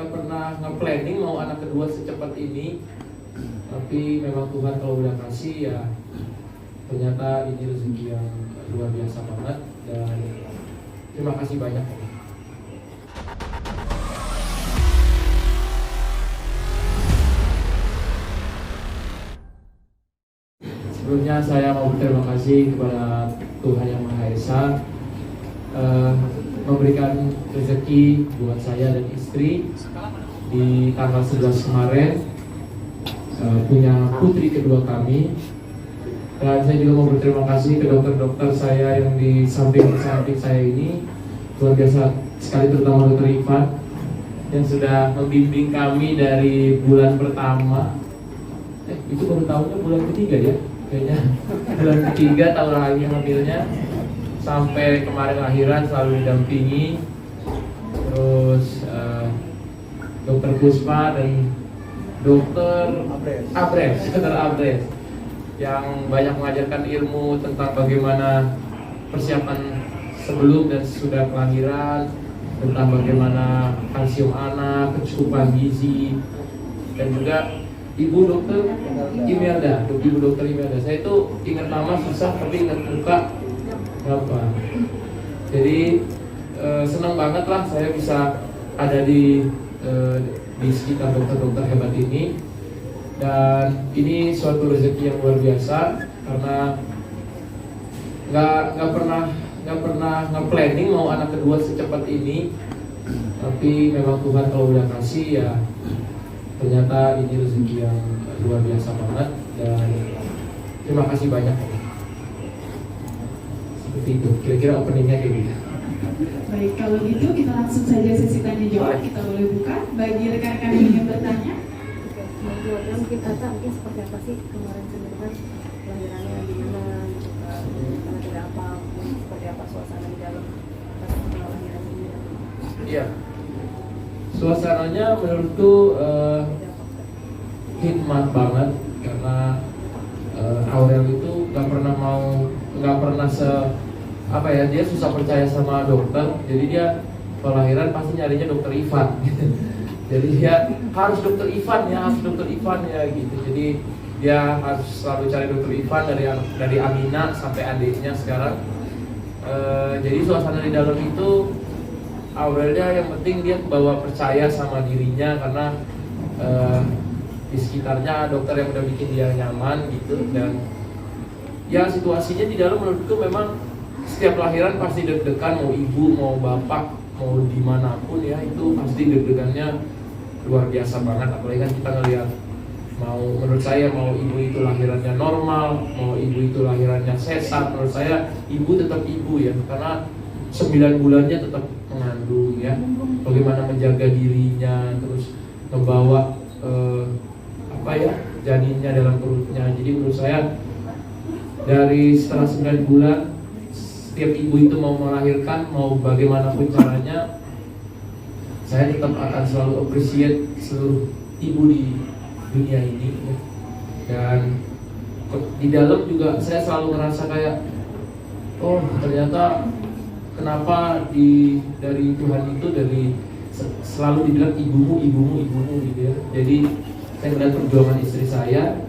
pernah nge-planning mau anak kedua secepat ini, tapi memang Tuhan kalau udah kasih ya ternyata ini rezeki yang luar biasa banget, dan terima kasih banyak. Sebelumnya saya mau berterima kasih kepada Tuhan Yang Maha Esa, memberikan rezeki buat saya dan istri di tanggal 11 kemarin, punya putri kedua kami. Dan saya juga mau berterima kasih ke dokter-dokter saya yang di samping saya ini, luar biasa sekali, terutama dokter Ivan yang sudah membimbing kami dari bulan pertama. Itu baru tahunnya bulan ketiga ya, kayaknya bulan ketiga tahun lagi hamilnya, sampai kemarin lahiran selalu didampingi. Terus dokter Puspa dan dokter Abres yang banyak mengajarkan ilmu tentang bagaimana persiapan sebelum dan sesudah kelahiran, tentang bagaimana kalsium anak, kecukupan gizi, dan juga Ibu Dokter Imelda. Saya itu ingat nama susah, tapi ingat muka gampang. Jadi senang banget lah saya bisa ada di sekitar dokter-dokter hebat ini. Dan ini suatu rezeki yang luar biasa, karena nggak pernah nge-planning mau anak kedua secepat ini, tapi memang Tuhan kalau udah kasih ya ternyata ini rezeki yang luar biasa banget, dan terima kasih banyak. Seperti itu, kira-kira openingnya kayak gitu. Baik, kalau gitu kita langsung saja sesi tanya jawab. Kita boleh buka bagi rekan-rekan yang ingin bertanya. Mungkin Tata, mungkin seperti apa sih kemarin sendiri kan kelahirannya di mana, karena tidak apa, seperti apa suasana di dalam pas kelahiran ini? Iya, suasananya menurutku hikmat banget, karena Aurel itu nggak pernah dia susah percaya sama dokter, jadi dia kelahiran pasti nyarinya dokter Ivan. Jadi dia harus dokter Ivan ya gitu. Jadi dia harus selalu cari dokter Ivan dari Amina sampai adiknya sekarang. Jadi suasana di dalam itu Aurelnya yang penting dia bawa percaya sama dirinya, karena di sekitarnya dokter yang udah bikin dia nyaman gitu. Dan ya situasinya di dalam menurutku memang setiap lahiran pasti deg-degan, mau ibu mau bapak mau dimanapun ya, itu pasti deg-degannya luar biasa banget. Apalagi kan kita ngelihat, menurut saya mau ibu itu lahirannya normal, mau ibu itu lahirannya sesar, menurut saya ibu tetap ibu ya, karena 9 bulannya tetap mengandung ya. Bagaimana menjaga dirinya, terus membawa janinnya dalam perutnya. Jadi menurut saya dari setelah 9 bulan, setiap ibu itu mau melahirkan, mau bagaimanapun caranya, saya tetap akan selalu appreciate seluruh ibu di dunia ini ya. Dan di dalam juga saya selalu ngerasa kayak, oh ternyata kenapa dari Tuhan itu selalu dibilang ibumu gitu ya. Jadi saya melihat perjuangan istri saya,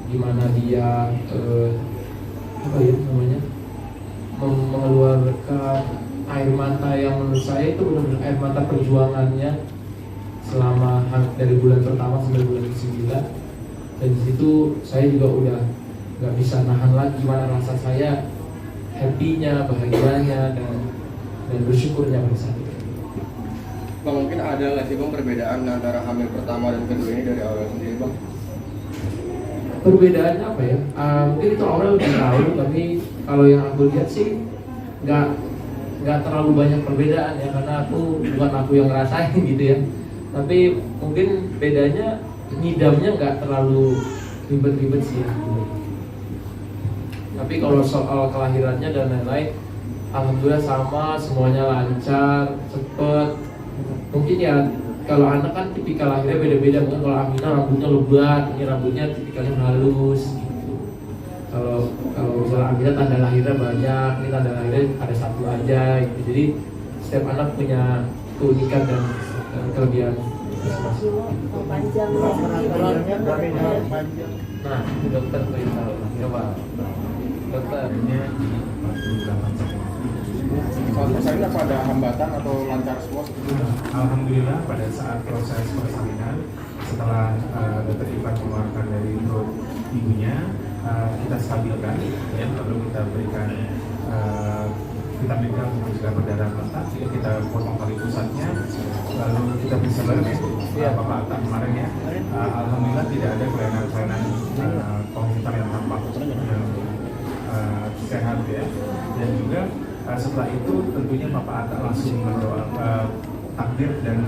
gimana dia mengeluarkan air mata yang menurut saya itu benar-benar air mata perjuangannya selama dari bulan pertama sampai bulan ke-9. Dan di situ saya juga udah nggak bisa nahan lagi gimana rasa saya happy-nya, bahagianya, dan bersyukurnya pada saat itu. Bang, mungkin ada nggak sih Bang perbedaan antara hamil pertama dan kedua ini dari Aurel sendiri Bang? Perbedaannya apa ya? Mungkin itu Aurel lebih tahu, tapi kalau yang aku lihat sih nggak terlalu banyak perbedaan ya, karena bukan aku yang ngerasain gitu ya. Tapi mungkin bedanya ngidamnya nggak terlalu ribet-ribet sih ya. Tapi kalau soal kelahirannya dan lain-lain, alhamdulillah sama, semuanya lancar, cepet. Mungkin ya kalau anak kan tipikal lahirnya beda-beda. Mungkin kalau Amina rambutnya lebat, ini rambutnya tipikalnya halus gitu. Kalau misalnya Amina tanda lahirnya banyak, ini tanda lahirnya ada satu aja gitu. Jadi setiap anak punya keunikan dan kelebihan. Panjang. Nah, dokter beritahu, coba dokter. Saat persalinan apa ada hambatan atau lancar semua? Alhamdulillah pada saat proses persalinan setelah dokter Ivan mengeluarkan dari perut ibunya, kita stabilkan, ya, lalu kita berikan vitamin D untuk mencegah berdarah merata, kita potong tali pusatnya, lalu kita bisa lagi Bapak Atta kemarin ya. Alhamdulillah tidak ada kelainan-kelainan kognitif yang tampak yang sehat ya, dan juga setelah itu tentunya Bapak Atta langsung berdoa takbir dan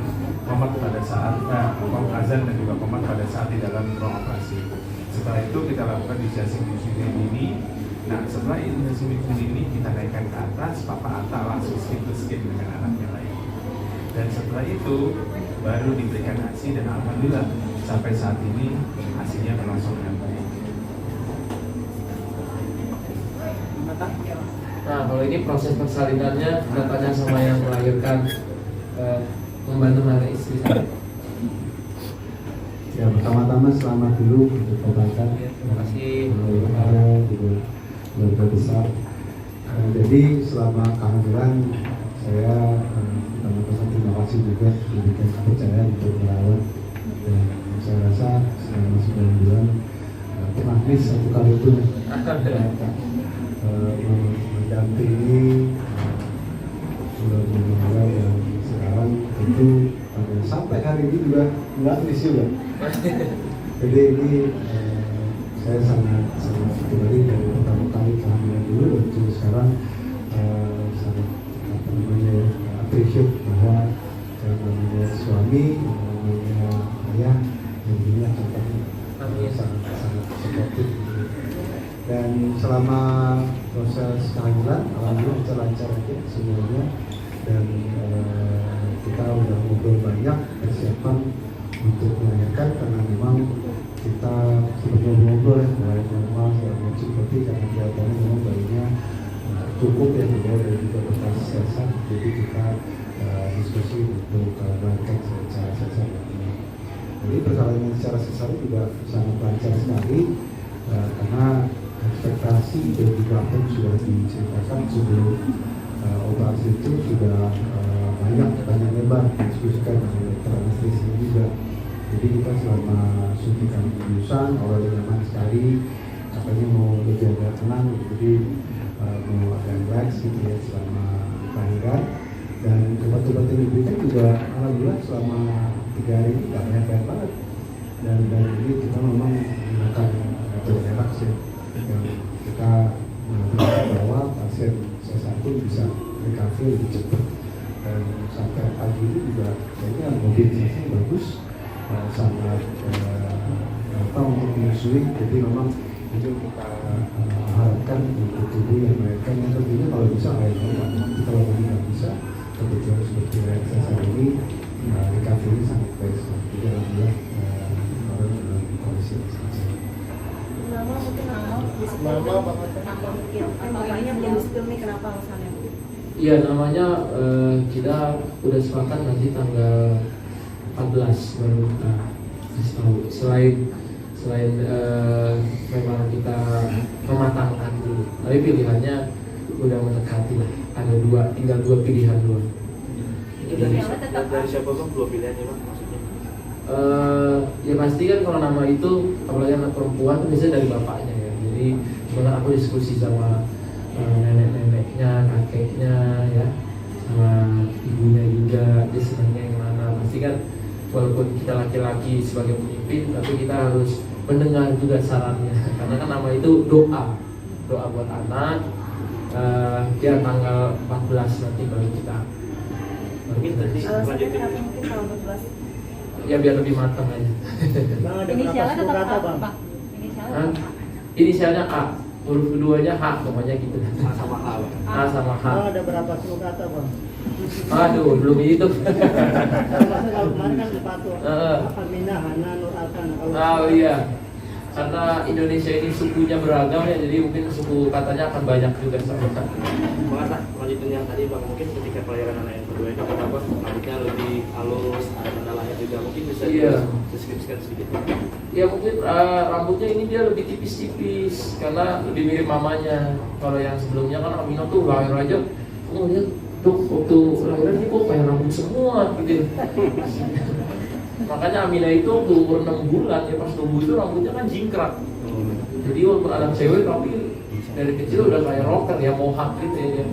qomat pada saat azan dan juga qomat pada saat di dalam ruang operasi. Setelah itu kita lakukan inisiasi ini. Nah, setelah inisiasi ini kita naikkan ke atas, Bapak Atta langsung skin to skin dengan anaknya lain. Dan setelah itu baru diberikan ASI dan alhamdulillah sampai saat ini ASInya berlangsung dengan baik. Nah, kalau ini proses persalinannya katanya sama yang melahirkan membantu anak istri saya. Ya, pertama-tama selamat dulu untuk pembacaan. Terima kasih. Keluarga besar. Jadi selama kehamilan saya pertama-tama terima kasih juga diberikan kepercayaan untuk merawat, dan saya rasa selama 9 bulan penangis satu kali itu mendampingi bulan-bulan yang sekarang tentu sampai hari ini juga nggak tulis juga. Jadi ini saya sangat pribadi dari pertama kali kehamilan dulu dan juga sekarang sangat appreciate bahwa yang namanya suami, yang namanya ayah, tentunya sangat supportif. Dan selama proses kehamilan alhamdulillah lancar aja semuanya, dan kita udah ngobrol banyak persiapan untuk melahirkan, karena memang kita seperti ngobrol ya, mulai normal yang seperti karena kelihatannya memang bayinya cukup ya, dibawa dari juga bekas sesar, jadi kita diskusi untuk melahirkan secara sesar. Jadi persalinan secara sesar juga sangat lancar sekali, karena ekspektasi dan juga apa yang sudah diceritakan sebelum operasi itu sudah banyak lebar diskusikan dengan dokter anestesi juga. Jadi kita selama suntikan biusan awalnya nyaman sekali, katanya mau lebih agak tenang, jadi mau agak relax gitu ya selama kelahiran. Dan obat-obat yang diberikan juga alhamdulillah selama 3 hari ini nggak banyak banget. Dan ini kita memang menggunakan metode relax ya, yang kita mengatakan bahwa pasien sesar pun bisa recovery lebih cepat. Dan sampai pagi ini juga kayaknya mobilisasi bagus, sangat gampang untuk menyusui. Jadi memang itu kita harapkan untuk tubuh yang melahirkan, yang tentunya kalau bisa melahirkan, tapi kalau nggak bisa kebetulan seperti sesar ini recovery sangat baik. Jadi alhamdulillah orang dalam kondisi yang sangat sehat. Nama mungkin namanya belum di-spill nih, kenapa alasannya? Iya, namanya kita udah sepakat nanti tanggal 14 baru kita kasih tahu. Selain memang kita mematangkan dulu, tapi pilihannya udah mendekati lah. Ada tinggal dua pilihan doang. Dari siapa bang dua pilihannya bang maksudnya? Ya pasti kan kalau nama itu apalagi anak perempuan itu biasanya dari bapaknya ya. Jadi sebenarnya aku diskusi sama nenek-neneknya, kakeknya ya, sama ibunya juga, dia senangnya yang mana. Pasti kan walaupun kita laki-laki sebagai pemimpin, tapi kita harus mendengar juga sarannya, karena kan nama itu doa buat anak. Ya tanggal 14 nanti baru kita Mungkin tadi Alasannya kenapa mungkin tahun 14? ya biar lebih matang aja. Inisialnya tetap A, Bang. Inisialnya A, huruf keduanya H, pokoknya gitu. A sama H bang. A sama H. Ada berapa suku kata bang? Aduh, belum dihitung. Kalau kemarin kan sepatu. Aminah, Hana, Nur Alkan. Oh iya, karena Indonesia ini sukunya beragam ya, jadi mungkin suku katanya akan banyak juga sama. Bang Atta, lanjutin yang tadi bang, mungkin ketika kelahiran anak yang kedua ini kenapa rambutnya lebih halus, ada kendalanya juga, mungkin bisa deskripsikan sedikit. Ya mungkin rambutnya ini dia lebih tipis-tipis karena lebih mirip mamanya. Kalau yang sebelumnya kan Amina tuh lahir aja, lihat tuh waktu lahiran ini kok kayak rambut semua gitu. Makanya Amina itu waktu umur 6 bulan ya pas tumbuh itu rambutnya kan jingkrak. Jadi walaupun anak cewek tapi dari kecil udah kayak rocker ya, mohawk gitu ya.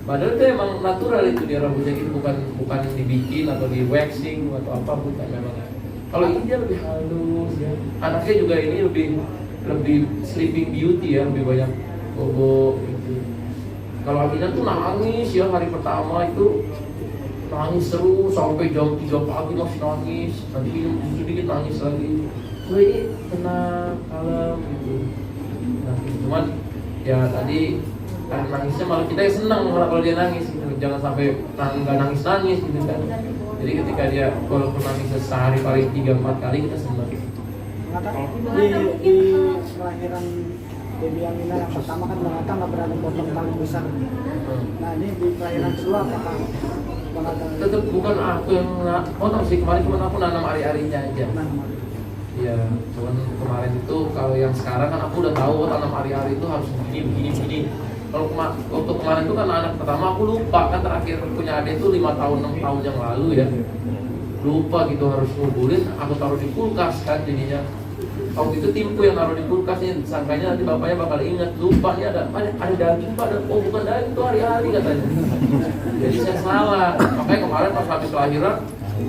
Padahal itu emang natural itu dia rambutnya gitu, bukan dibikin atau di waxing atau apa, bukan memang. Kalau ini dia lebih halus ya. Anaknya juga ini lebih sleeping beauty ya, lebih banyak bobo gitu. Kalau Amina tuh nangis ya hari pertama itu nangis terus sampai jam 3 pagi masih nangis, nanti minum susu dikit nangis lagi. Oh ini tenang, kalem gitu. Nah, cuman ya tadi nangisnya malah kita yang senang malah kalau dia nangis gitu. Jangan sampai nggak nangis gitu kan. Jadi ketika dia walaupun nangis sehari paling 3-4 kali kita senang. Di kelahiran Baby Amina yang pertama kan ternyata nggak berani potong paling besar. Nah ini di kelahiran kedua apakah tetap bukan aku yang potong sih, kemarin cuma aku nanam ari-arinya aja. Iya, cuman kemarin itu kalau yang sekarang kan aku udah tahu tanam ari-ari itu harus begini. Kalau waktu kemarin itu kan anak pertama aku lupa, kan terakhir punya adik itu 5 tahun 6 tahun yang lalu ya. Lupa gitu harus nguburin, aku taruh di kulkas kan jadinya. Waktu itu timku yang naruh di kulkasnya, sangkanya nanti bapaknya bakal ingat, lupa nih ada daging pada, oh bukan daging itu hari-hari katanya. Jadi saya salah, makanya kemarin pas habis lahiran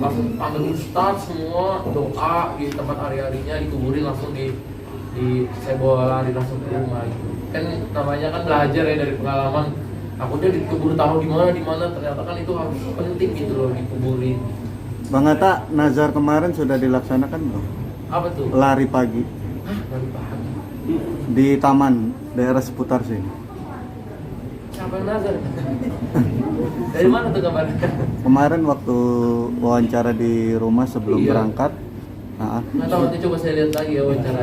langsung panggil ustadz semua doa di tempat hari-harinya dikuburin langsung saya bawa lari langsung ke rumah gitu. Kan namanya kan belajar ya dari pengalaman. Aku udah dikubur taruh di mana ternyata kan itu harus penting gitu loh dikuburin. Bang Atta, nazar kemarin sudah dilaksanakan belum? Apa tuh? Lari pagi. Lari pagi Di taman daerah seputar sini. Siapa yang nazar? Dari mana tuh kabarnya? Kemarin waktu wawancara di rumah sebelum berangkat. Nggak tahu, nanti coba saya lihat lagi ya wawancara.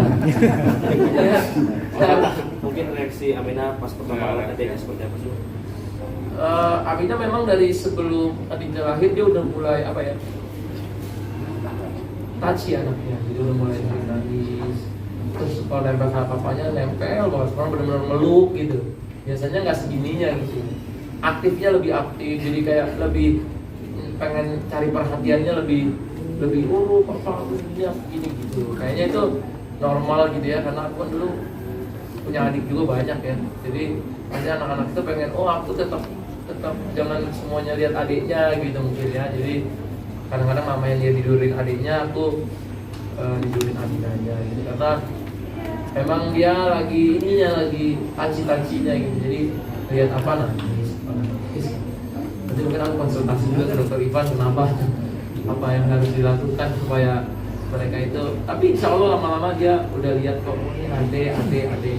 Mungkin reaksi Amina pas pertama adiknya seperti apa sih? Amina memang dari sebelum adiknya lahir dia udah mulai apa ya? Touchy anaknya, jadi udah mulai nangis. Terus kalau nempel sama papanya nempel, kalau sekarang benar-benar meluk gitu. Biasanya nggak segininya gitu. Aktifnya lebih aktif, jadi kayak lebih pengen cari perhatiannya lebih papa begini gitu. Kayaknya itu normal gitu ya, karena aku kan dulu punya adik juga banyak ya. Jadi pasti anak-anak itu pengen, aku tetap jangan semuanya lihat adiknya gitu mungkin ya. Jadi kadang-kadang mamanya dia tidurin adiknya, aku tidurin adiknya aja gitu. Karena memang dia lagi taci-tacinya gitu. Jadi lihat apa nangis. Nanti mungkin aku konsultasi juga ke dokter Ivan kenapa, apa yang harus dilakukan supaya mereka itu. Tapi insya Allah lama-lama dia udah lihat kok ini ade.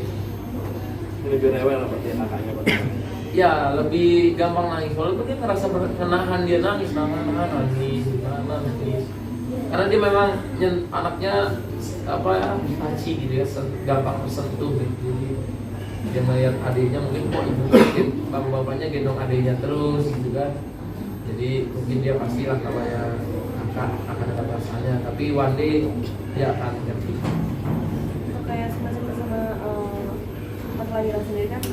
Lebih rewel seperti kakaknya Pak. Ya lebih gampang nangis, walaupun dia ngerasa menahan dia nangis. Karena dia memang anaknya apa ya, taci gitu ya, gampang tersentuh gitu. Jadi dia melihat adiknya mungkin kok ibu bapaknya gendong adiknya terus gitu kan. Jadi mungkin dia pastilah kalau ya kakak akan ada perasaannya, tapi one day dia akan ngerti. Kayak sama pas lahiran sendiri kan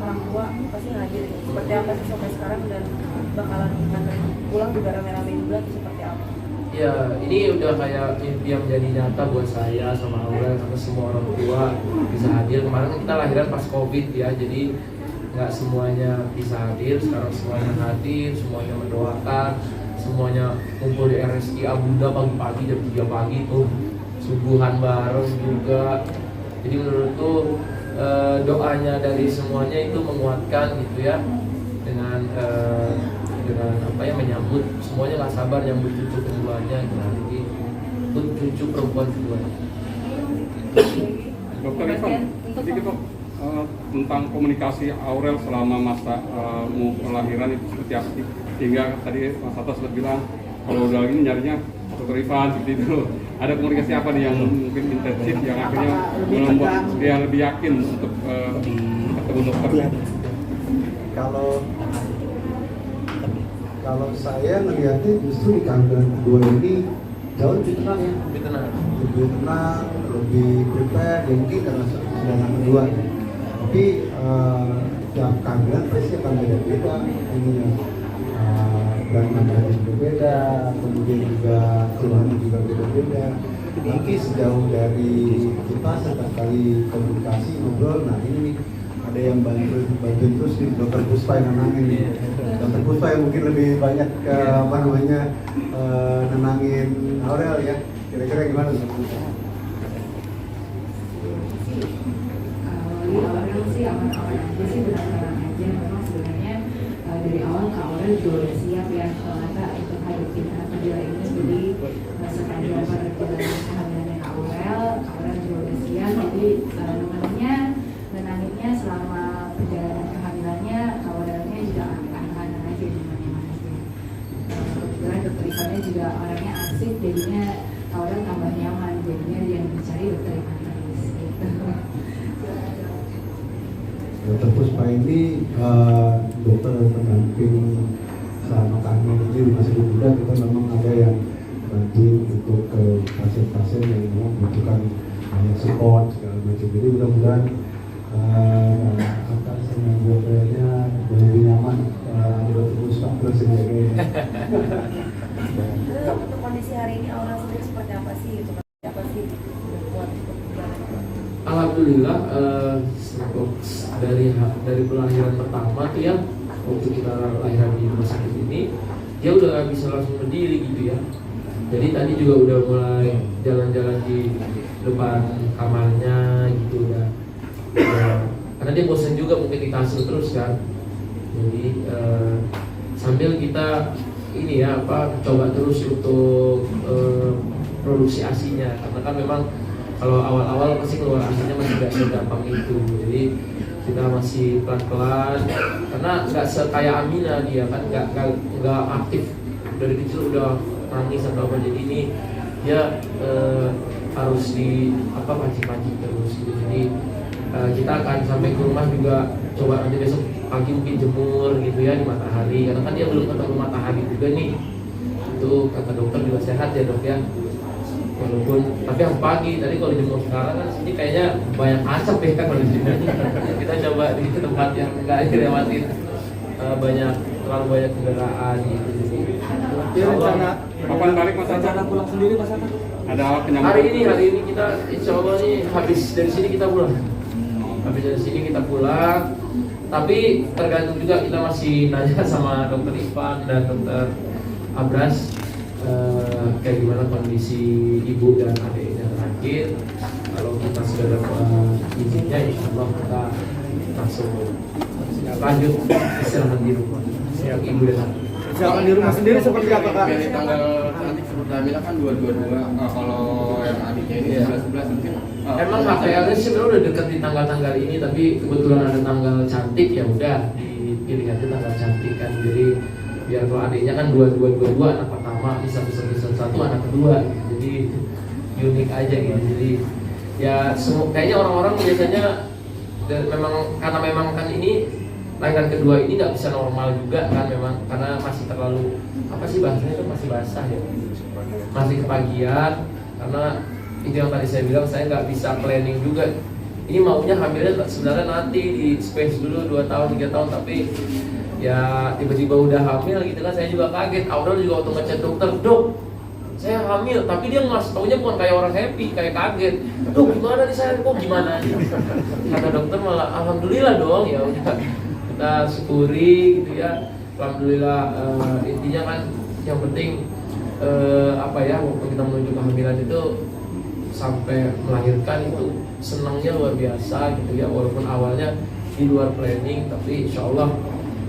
orang tua pasti ngajar seperti apa sih sampai sekarang dan bakalan pulang juga rame-rame juga seperti apa? Ya ini udah kayak mimpi yang menjadi nyata buat saya sama Aurel sama semua orang tua bisa hadir. Kemarin kita lahiran pas COVID ya, jadi nggak semuanya bisa hadir. Sekarang semuanya hadir, semuanya mendoakan, semuanya kumpul di RSI Abunda pagi-pagi jam 3 pagi tuh subuhan bareng juga. Jadi menurutku doanya dari semuanya itu menguatkan gitu ya, dengan apa ya, menyambut semuanya nggak sabar nyambut cucu keduanya gitu. Jadi cucu perempuan kedua. Dokter Ivan, sedikit dok tentang komunikasi Aurel selama masa kelahiran itu seperti apa sih? Hingga tadi Mas Atta sudah bilang kalau udah gini nyarinya Dokter Ivan seperti itu. Ada komunikasi apa nih yang mungkin intensif yang akhirnya membuat dia lebih yakin untuk ketemu dokter? Kalau saya melihatnya justru di kehamilan kedua ini jauh lebih tenang ya. Lebih tenang. Lebih tenang, lebih prepare, ya mungkin karena sudah anak kedua ya. Tapi tiap kehamilan pasti akan beda-beda ininya. Berangan yang berbeda, kemudian juga keluhannya juga beda-beda. Nanti sejauh dari kita setiap kali komunikasi ngobrol, nah ini nih ada yang bantuin terus nih dokter Puspa yang nenangin nih. Dokter Puspa yang mungkin lebih banyak nenangin Aurel ya. Kira-kira gimana dokter Puspa? Kalau Aurel sih aman-aman aja sih, benar-benar aja. Memang sebenarnya dari awal Kak Aurel juga udah siap ya untuk hadapin anak kedua ini. Jadi sepanjang perjalanan kehamilannya Kak Aurel juga udah siap. Jadi nenanginnya selama perjalanan kehamilannya, Kak Aurelnya juga anak-anak aja gimana aja. Kebetulan dokter Ivannya juga orangnya asik, jadinya Kak Aurel tambah nyaman. Jadinya yang dicari dokter Ivan terus gitu. Dokter Puspa ini dokter pendamping selama kami di rumah sakit muda. Kita memang ada yang bantuin untuk ke pasien-pasien yang memang membutuhkan banyak support segala macam. Jadi mudah-mudahan akan sama dokternya lebih nyaman ada dokter Puspa terus ini. Untuk kondisi hari ini Aurel sendiri seperti apa sih? Itu apa sih buat Alhamdulillah dari pelahiran pertama tuh ya, waktu kita lahiran di rumah sakit ini, dia udah bisa langsung berdiri gitu ya. Jadi tadi juga udah mulai jalan-jalan di depan kamarnya gitu udah. Karena dia bosan juga mungkin di kasur terus kan. Jadi sambil kita ini ya coba terus untuk produksi ASI-nya, karena kan memang kalau awal-awal pasti keluar ASI-nya masih gak segampang itu. Jadi kita masih pelan-pelan, karena nggak sekaya Amina, dia kan nggak aktif dari kecil udah nangis atau apa. Jadi ini dia harus di pancing-pancing terus gitu. Jadi kita akan sampai ke rumah juga coba nanti besok pagi mungkin jemur gitu ya di matahari, karena kan dia belum ketemu matahari juga nih. Itu kata dokter juga sehat ya dok ya, walaupun tapi yang pagi tadi kalau dijemur sekarang kan sini kayaknya banyak asap ya kan kalau di sini. Kita coba di tempat yang nggak dilewatin terlalu banyak kendaraan gitu. Rencana kapan balik Mas Hatta? Rencana pulang sendiri Mas Hatta? Ada penyambung? Hari ini kita insya Allah nih habis dari sini kita pulang. Habis dari sini kita pulang. Tapi tergantung juga, kita masih nanya sama dokter Ivan dan dokter Abras kayak gimana kondisi ibu dan adiknya terakhir. Kalau kita sudah dapat izinnya, insya Allah kita langsung lanjut istirahat di rumah. Siap ibu dan adik. Siapa di rumah sendiri seperti apa Kak? Dari tanggal nanti seperti Amina kan 222. Kalau yang adiknya ini 11 mungkin. Emang HTL-nya sebenarnya udah deket di tanggal-tanggal ini, tapi kebetulan ada tanggal cantik ya udah dipilih aja tanggal cantik kan. Jadi biar kalau adiknya kan 2222 anak pertama, bisa satu anak kedua gitu. Jadi unik aja gitu. Jadi ya kayaknya orang-orang biasanya memang karena memang kan ini lahiran kedua ini nggak bisa normal juga kan, memang karena masih terlalu bahasanya itu masih basah ya, masih kepagian. Karena itu yang tadi saya bilang, saya nggak bisa planning juga. Ini maunya hamilnya sebenarnya nanti di space dulu 2 tahun 3 tahun, tapi ya tiba-tiba udah hamil gitu kan. Saya juga kaget. Aurel juga waktu ngechat dokter, dok saya hamil, tapi dia ngasih taunya bukan kayak orang happy, kayak kaget. Dok gimana nih saya, kok gimana? Kata dokter malah alhamdulillah dong, ya udah kita syukuri gitu ya. Alhamdulillah, intinya kan yang penting waktu kita menuju kehamilan itu sampai melahirkan itu senangnya luar biasa gitu ya. Walaupun awalnya di luar planning, tapi insya Allah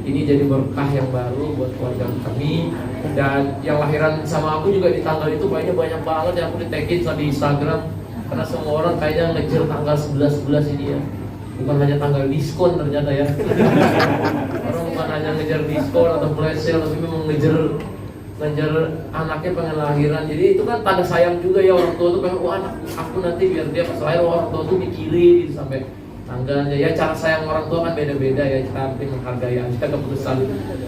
ini jadi berkah yang baru buat keluarga kami. Dan yang lahiran sama aku juga di tanggal itu banyak banget yang aku di-tagin di Instagram, karena semua orang kayaknya ngejar tanggal 11 ini ya. Bukan hanya tanggal diskon ternyata ya. Orang bukan hanya ngejar diskon atau flash sale, tapi memang ngejar anaknya pengen lahiran. Jadi itu kan tanda sayang juga ya, orang tua tuh pengen anak aku nanti biar dia pas lahir orang tua tuh mikirin gitu, sampai tangganya. Ya cara sayang orang tua kan beda-beda ya, kita mungkin menghargai aja keputusan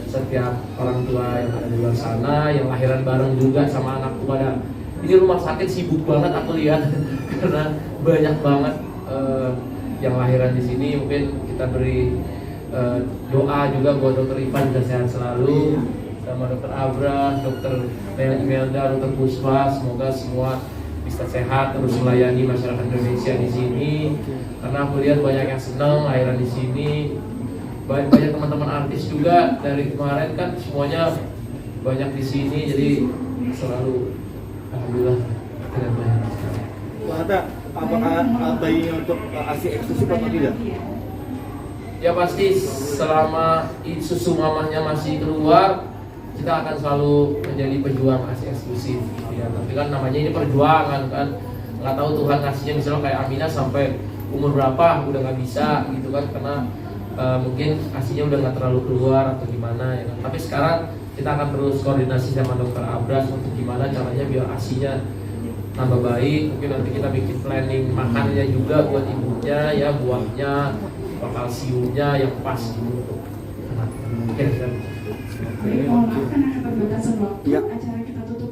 setiap orang tua yang ada di luar sana, yang lahiran bareng juga sama anak tua. Dan ini rumah sakit sibuk banget aku lihat karena banyak banget yang lahiran di sini. Mungkin kita beri doa juga buat Dokter Ivan juga sehat selalu, sama Dokter Abra, Dokter Imelda, Dokter Puspa, semoga semua bisa sehat terus melayani masyarakat Indonesia di sini. Karena aku lihat banyak yang senang lahiran di sini. Banyak teman-teman artis juga dari kemarin kan semuanya banyak di sini, jadi selalu alhamdulillah tidak banyak. Pak Hatta, apakah bayinya untuk ASI eksklusif atau tidak? Ya pasti selama susu mamahnya masih keluar, kita akan selalu menjadi pejuang ASI eksklusif gitu ya. Tapi kan namanya ini perjuangan kan, nggak tahu Tuhan ngasihnya misalnya kayak Aminah sampai umur berapa udah nggak bisa gitu kan, karena mungkin ASInya udah nggak terlalu keluar atau gimana ya kan. Tapi sekarang kita akan terus koordinasi sama Dokter Abras untuk gimana caranya biar ASInya tambah baik. Mungkin nanti kita bikin planning makannya juga buat ibunya ya, buahnya, kalsiumnya yang pas untuk anak. Baik, mohon maaf karena keterbatasan waktu, acara kita tutup